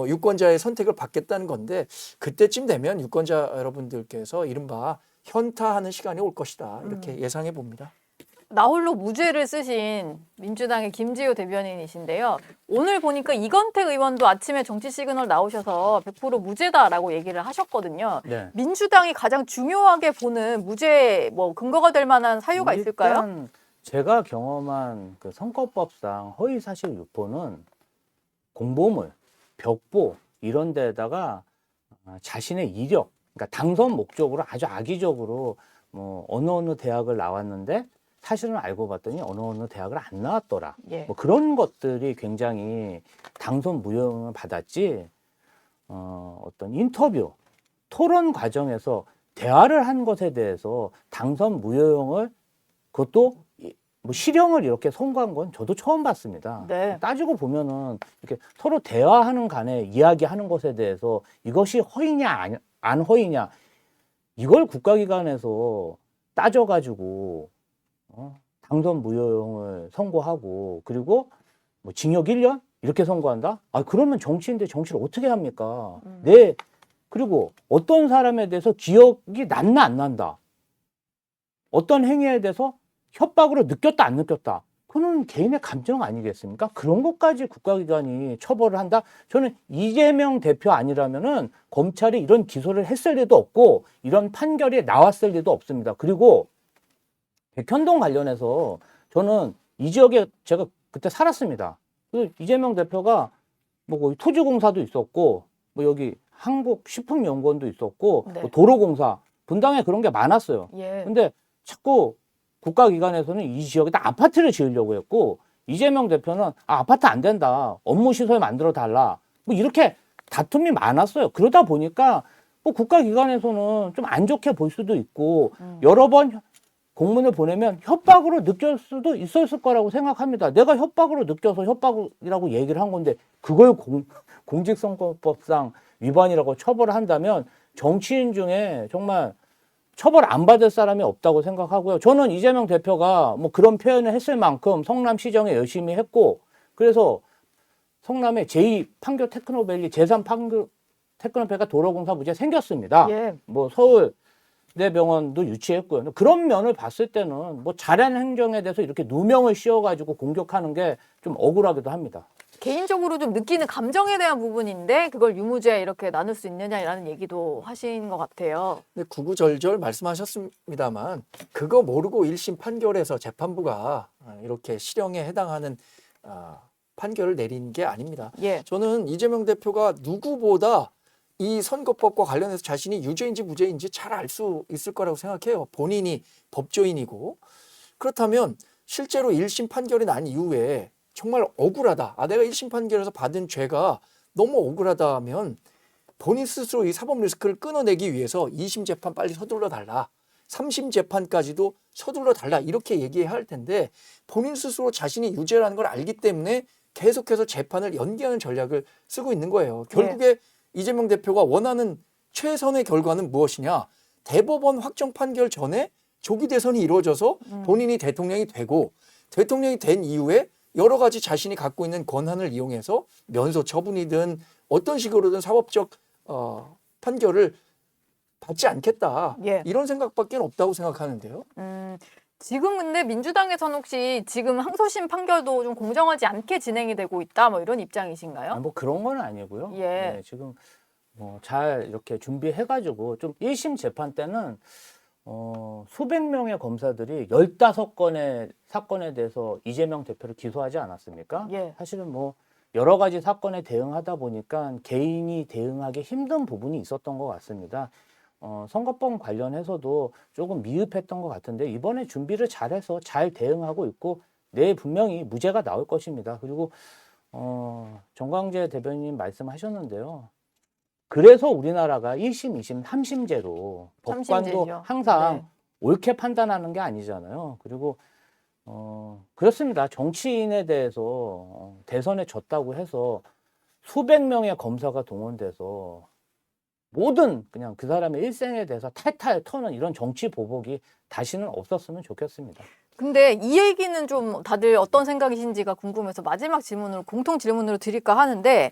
유권자의 선택을 받겠다는 건데 그때쯤 되면 유권자 여러분들께서 이른바 현타하는 시간이 올 것이다 이렇게 예상해 봅니다. 나홀로 무죄를 쓰신 민주당의 김지효 대변인이신데요. 오늘 보니까 이건택 의원도 아침에 정치 시그널 나오셔서 100% 무죄다라고 얘기를 하셨거든요. 네. 민주당이 가장 중요하게 보는 무죄 근거가 될 만한 사유가 있을까요? 일단 제가 경험한 그 선거법상 허위 사실 유포는 공보물, 벽보 이런 데다가 자신의 이력, 그러니까 당선 목적으로 아주 악의적으로 어느 대학을 나왔는데 사실은 알고 봤더니 어느 대학을 안 나왔더라. 예. 그런 것들이 굉장히 당선 무효를 받았지. 어떤 인터뷰, 토론 과정에서 대화를 한 것에 대해서 당선 무효형을 그것도 실형을 이렇게 선고한 건 저도 처음 봤습니다. 네. 따지고 보면은 이렇게 서로 대화하는 간에 이야기하는 것에 대해서 이것이 허위냐 안 허위냐 이걸 국가기관에서 따져가지고 당선 무효형을 선고하고 그리고 징역 1년 이렇게 선고한다? 그러면 정치인들 정치를 어떻게 합니까? 그리고 어떤 사람에 대해서 기억이 났나 안 난다. 어떤 행위에 대해서 협박으로 느꼈다 안 느꼈다. 그건 개인의 감정 아니겠습니까? 그런 것까지 국가기관이 처벌을 한다? 저는 이재명 대표 아니라면은 검찰이 이런 기소를 했을 리도 없고 이런 판결이 나왔을 리도 없습니다. 그리고 백현동 관련해서 저는 이 지역에 제가 그때 살았습니다. 이재명 대표가 거기 토지공사도 있었고 여기 한국식품연구원도 있었고 네. 도로공사 분당에 그런 게 많았어요. 예. 근데 자꾸 국가기관에서는 이 지역에다 아파트를 지으려고 했고 이재명 대표는 아파트 안 된다. 업무시설 만들어 달라. 이렇게 다툼이 많았어요. 그러다 보니까 국가기관에서는 좀 안 좋게 볼 수도 있고 여러 번 공문을 보내면 협박으로 느낄 수도 있었을 거라고 생각합니다. 내가 협박으로 느껴서 협박이라고 얘기를 한 건데 그걸 공직선거법상 위반이라고 처벌을 한다면 정치인 중에 정말 처벌 안 받을 사람이 없다고 생각하고요. 저는 이재명 대표가 그런 표현을 했을 만큼 성남시정에 열심히 했고 그래서 성남에 제2 판교 테크노밸리, 제3 판교 테크노밸리가 도로공사 무죄 생겼습니다. 예. 서울대병원도 유치했고요. 그런 면을 봤을 때는 잘한 행정에 대해서 이렇게 누명을 씌워가지고 공격하는 게 좀 억울하기도 합니다. 개인적으로 좀 느끼는 감정에 대한 부분인데 그걸 유무죄 이렇게 나눌 수 있느냐라는 얘기도 하신 것 같아요. 근데 구구절절 말씀하셨습니다만 그거 모르고 1심 판결에서 재판부가 이렇게 실형에 해당하는 판결을 내린 게 아닙니다. 예. 저는 이재명 대표가 누구보다 이 선거법과 관련해서 자신이 유죄인지 무죄인지 잘 알 수 있을 거라고 생각해요. 본인이 법조인이고. 그렇다면 실제로 1심 판결이 난 이후에 정말 억울하다. 내가 1심 판결에서 받은 죄가 너무 억울하다면 본인 스스로 이 사법 리스크를 끊어내기 위해서 2심 재판 빨리 서둘러 달라. 3심 재판까지도 서둘러 달라. 이렇게 얘기해야 할 텐데 본인 스스로 자신이 유죄라는 걸 알기 때문에 계속해서 재판을 연기하는 전략을 쓰고 있는 거예요. 결국에 이재명 대표가 원하는 최선의 결과는 무엇이냐? 대법원 확정 판결 전에 조기 대선이 이루어져서 본인이 대통령이 되고 대통령이 된 이후에 여러 가지 자신이 갖고 있는 권한을 이용해서 면소 처분이든 어떤 식으로든 사법적 판결을 받지 않겠다. 예. 이런 생각밖에 없다고 생각하는데요. 지금 근데 민주당에서는 혹시 지금 항소심 판결도 좀 공정하지 않게 진행이 되고 있다 뭐 이런 입장이신가요? 뭐 그런 건 아니고요. 예. 네, 지금 뭐 잘 이렇게 준비해가지고 좀 1심 재판 때는 수백 명의 검사들이 15건의 사건에 대해서 이재명 대표를 기소하지 않았습니까? 예. 사실은 뭐 여러 가지 사건에 대응하다 보니까 개인이 대응하기 힘든 부분이 있었던 것 같습니다. 선거법 관련해서도 조금 미흡했던 것 같은데 이번에 준비를 잘해서 잘 대응하고 있고 내일 분명히 무죄가 나올 것입니다. 그리고 정광재 대변인 말씀하셨는데요. 그래서 우리나라가 1심, 2심, 3심제로 법관도 삼심제죠. 항상 네. 옳게 판단하는 게 아니잖아요. 그리고 그렇습니다. 정치인에 대해서 대선에 졌다고 해서 수백 명의 검사가 동원돼서 모든 그냥 그 사람의 일생에 대해서 탈탈 터는 이런 정치 보복이 다시는 없었으면 좋겠습니다. 근데 이 얘기는 좀 다들 어떤 생각이신지가 궁금해서 마지막 질문으로 공통 질문으로 드릴까 하는데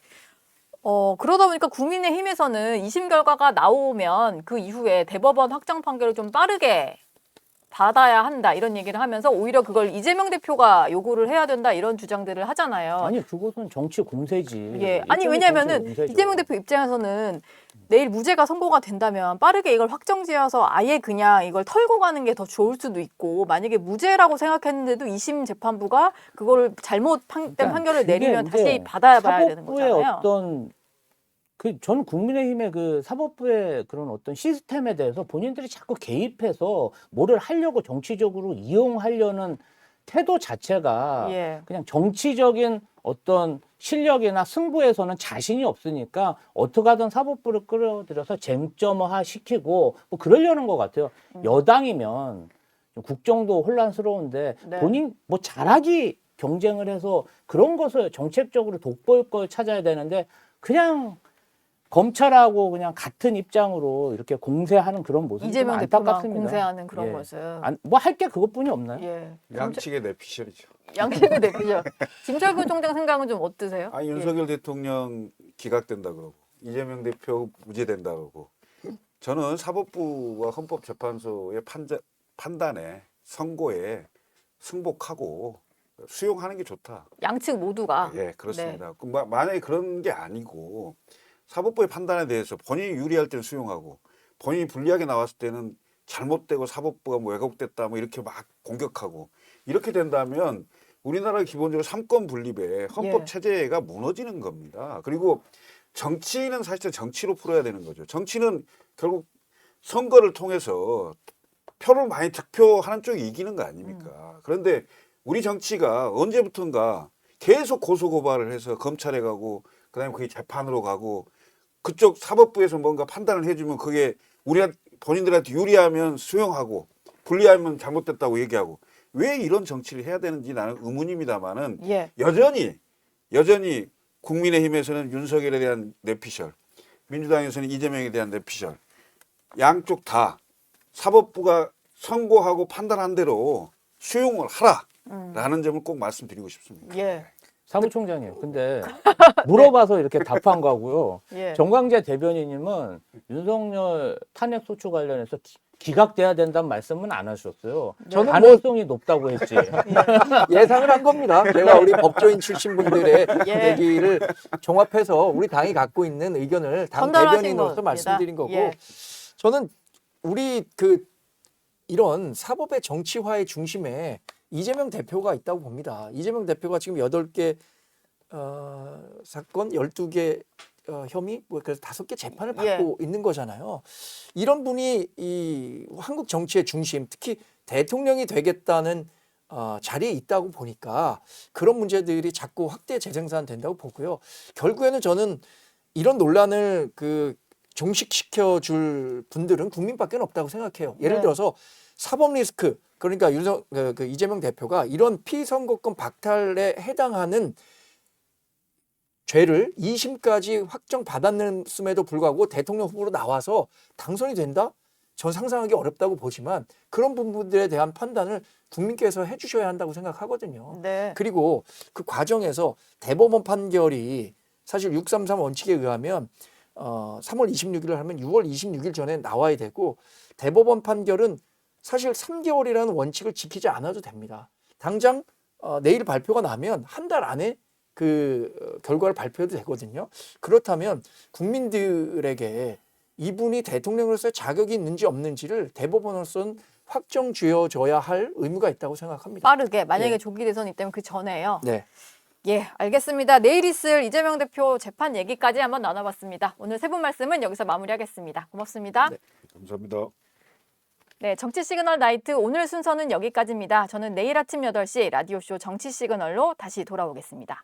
그러다 보니까 국민의힘에서는 2심 결과가 나오면 그 이후에 대법원 확정 판결을 좀 빠르게 받아야 한다 이런 얘기를 하면서 오히려 그걸 이재명 대표가 요구를 해야 된다 이런 주장들을 하잖아요. 아니 그것은 정치 공세지. 예. 아니 이쪽이 왜냐면은 정치 공세죠. 이재명 대표 입장에서는 내일 무죄가 선고가 된다면 빠르게 이걸 확정지어서 아예 그냥 이걸 털고 가는 게 더 좋을 수도 있고 만약에 무죄라고 생각했는데도 2심 재판부가 그거를 잘못된 판결을 그게 내리면 이제 다시 받아봐야 되는 사법부의 거잖아요. 어떤 전 국민의힘의 그 사법부의 그런 어떤 시스템에 대해서 본인들이 자꾸 개입해서 뭐를 하려고 정치적으로 이용하려는 태도 자체가 예. 그냥 정치적인 어떤 실력이나 승부에서는 자신이 없으니까 어떻게 하든 사법부를 끌어들여서 쟁점화 시키고 뭐 그러려는 것 같아요. 여당이면 좀 국정도 혼란스러운데 네. 본인 뭐 잘하기 경쟁을 해서 그런 것을 정책적으로 돋보일 걸 찾아야 되는데 그냥 검찰하고 그냥 같은 입장으로 이렇게 공세하는 그런 모습이 좀 이재명 대표만 안타깝습니다. 공세하는 그런 예. 모습. 뭐 할 게 그것뿐이 없나요? 예. 양측의 내피셜이죠. 양측의 대표죠. 김철근 총장 생각은 좀 어떠세요? 아 윤석열 대통령 기각된다 그러고 이재명 대표 무죄된다 그러고 저는 사법부와 헌법재판소의 판단에 선고에 승복하고 수용하는 게 좋다. 양측 모두가. 예, 그렇습니다. 만약에 그런 게 아니고 사법부의 판단에 대해서 본인이 유리할 때는 수용하고 본인이 불리하게 나왔을 때는 잘못되고 사법부가 뭐 왜곡됐다 뭐 이렇게 막 공격하고 이렇게 된다면 우리나라 기본적으로 삼권 분립의 헌법 체제가 무너지는 겁니다. 그리고 정치는 사실 정치로 풀어야 되는 거죠. 정치는 결국 선거를 통해서 표를 많이 득표하는 쪽이 이기는 거 아닙니까? 그런데 우리 정치가 언제부턴가 계속 고소고발을 해서 검찰에 가고 그다음에 그게 재판으로 가고 그쪽 사법부에서 뭔가 판단을 해주면 그게 본인들한테 유리하면 수용하고 불리하면 잘못됐다고 얘기하고 왜 이런 정치를 해야 되는지 나는 의문입니다만은 예. 여전히 국민의힘에서는 윤석열에 대한 내피셜, 민주당에서는 이재명에 대한 내피셜 양쪽 다 사법부가 선고하고 판단한 대로 수용을 하라라는 점을 꼭 말씀드리고 싶습니다. 예. 사무총장이에요. 근데 물어봐서 이렇게 답한 거고요. 예. 정광재 대변인님은 윤석열 탄핵 소추 관련해서 기각돼야 된다는 말씀은 안 하셨어요. 저는 가능성이 높다고 했지. 예상을 한 겁니다. 제가 우리 법조인 출신 분들의 예. 얘기를 종합해서 우리 당이 갖고 있는 의견을 당 전달하신 대변인으로서 겁니다. 말씀드린 거고 예. 저는 우리 이런 사법의 정치화의 중심에 이재명 대표가 있다고 봅니다. 이재명 대표가 지금 8개 사건, 12개 혐의, 그래서 5개 재판을 받고 있는 거잖아요. 이런 분이 이 한국 정치의 중심, 특히 대통령이 되겠다는 자리에 있다고 보니까 그런 문제들이 자꾸 확대 재생산된다고 보고요. 결국에는 저는 이런 논란을 종식시켜 줄 분들은 국민밖에 없다고 생각해요. 예를 네. 들어서 사법 리스크, 그러니까 이재명 대표가 이런 피선거권 박탈에 해당하는 죄를 2심까지 확정받았음에도 불구하고 대통령 후보로 나와서 당선이 된다? 전 상상하기 어렵다고 보지만 그런 부분들에 대한 판단을 국민께서 해주셔야 한다고 생각하거든요. 네. 그리고 그 과정에서 대법원 판결이 사실 633 원칙에 의하면 3월 26일을 하면 6월 26일 전에 나와야 되고 대법원 판결은 사실 3개월이라는 원칙을 지키지 않아도 됩니다. 당장 내일 발표가 나면 한 달 안에 그 결과를 발표해도 되거든요. 그렇다면 국민들에게 이분이 대통령으로서의 자격이 있는지 없는지를 대법원으로서는 확정 지어줘야 할 의무가 있다고 생각합니다. 빠르게 만약에 예. 조기 대선이 있다면 그 전에요. 네. 예, 알겠습니다. 내일 있을 이재명 대표 재판 얘기까지 한번 나눠봤습니다. 오늘 세 분 말씀은 여기서 마무리하겠습니다. 고맙습니다. 네. 감사합니다. 네, 정치 시그널 나이트 오늘 순서는 여기까지입니다. 저는 내일 아침 8시 라디오쇼 정치 시그널로 다시 돌아오겠습니다.